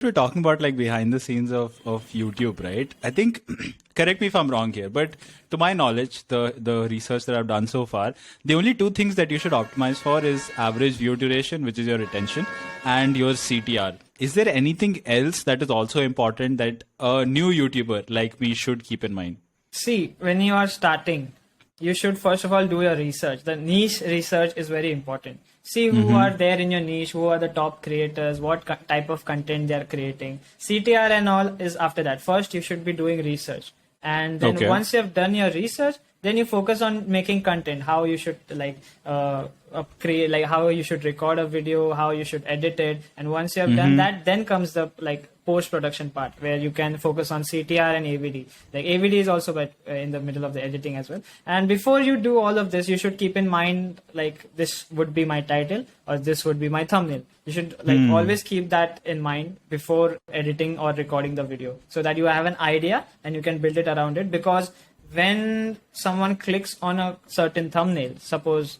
we're talking about like behind the scenes of YouTube, right? I think, correct me if I'm wrong here, but to my knowledge, the research that I've done so far, the only two things that you should optimize for is average view duration, which is your retention, and your CTR. Is there anything else that is also important that a new YouTuber like me should keep in mind? See, when you are starting, you should first of all do your research. The niche research is very important. See who are there in your niche, who are the top creators, what type of content they are creating. CTR and all is after that. First, you should be doing research. And then once you have done your research, then you focus on making content, how you should create, like how you should record a video, how you should edit it. And once you have done that, then comes the post-production part where you can focus on CTR and AVD. Like AVD is also in the middle of the editing as well. And before you do all of this, you should keep in mind like this would be my title or this would be my thumbnail. You should always keep that in mind before editing or recording the video so that you have an idea and you can build it around it. Because when someone clicks on a certain thumbnail, suppose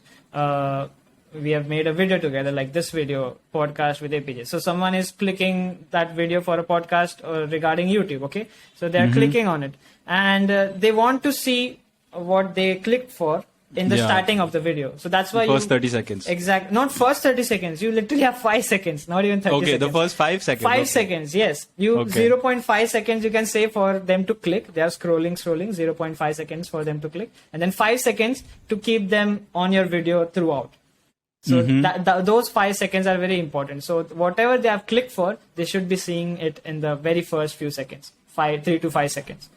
we have made a video together, like this video, podcast with APJ. So someone is clicking that video for a podcast regarding YouTube, okay? So they're clicking on it and they want to see what they clicked for in the starting of the video. So that's why first 30 seconds. Exactly. Not first 30 seconds. You literally have 5 seconds, not even 30 seconds. Okay, the first 5 seconds. 5 seconds, yes. 0.5 seconds you can say for them to click. They are scrolling, 0.5 seconds for them to click. And then 5 seconds to keep them on your video throughout. So those 5 seconds are very important. So whatever they have clicked for, they should be seeing it in the very first few seconds, 3 to 5 seconds.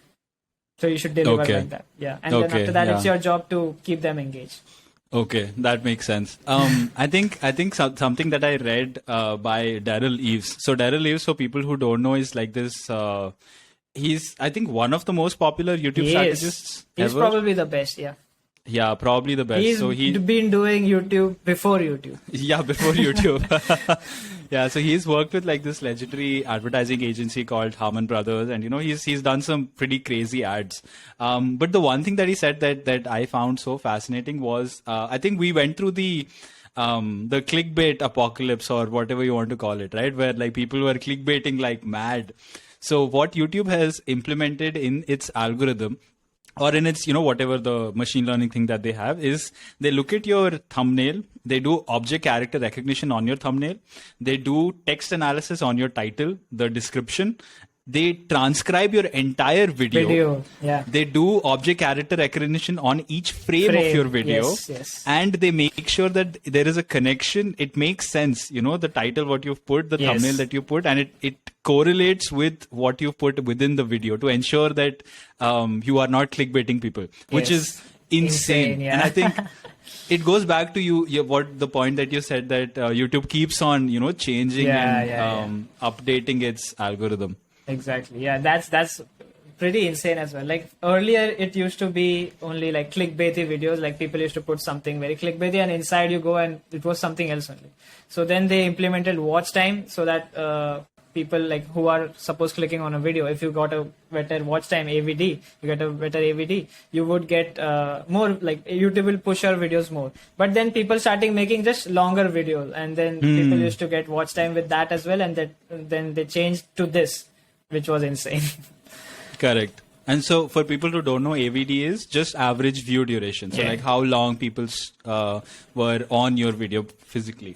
So you should deliver like that. Yeah. And then after that, it's your job to keep them engaged. Okay, that makes sense. I think something that I read by Daryl Eves. So Daryl Eves, for people who don't know, is like this. He's, I think, one of the most popular YouTube strategists ever. He's probably the best. Yeah. Yeah, probably the best. He's been doing YouTube before YouTube. Yeah, before YouTube. Yeah, so he's worked with like this legendary advertising agency called Harman Brothers, and he's done some pretty crazy ads. But the one thing that he said that I found so fascinating was I think we went through the clickbait apocalypse or whatever you want to call it, right? Where like people were clickbaiting like mad. So what YouTube has implemented in its algorithm, or in its, whatever the machine learning thing that they have, is they look at your thumbnail, they do object character recognition on your thumbnail, they do text analysis on your title, the description, they transcribe your entire video. Yeah. They do object character recognition on each frame of your video. Yes. And they make sure that there is a connection. It makes sense, the title, what you've put, the thumbnail that you put, and it correlates with what you've put within the video to ensure that you are not clickbaiting people, which is insane. Yeah. And I think it goes back to what the point that you said that YouTube keeps on, changing and updating its algorithm. Exactly. Yeah, that's pretty insane as well. Like earlier, it used to be only like clickbaity videos. Like people used to put something very clickbaity, and inside you go and it was something else only. So then they implemented watch time so that people like who are suppose clicking on a video, if you got a better watch time AVD, you get a better AVD, you would get more, like YouTube will push your videos more. But then people starting making just longer videos, and then people used to get watch time with that as well, and then they changed to this, which was insane. Correct. And so for people who don't know, AVD is just average view duration. So like how long people were on your video physically.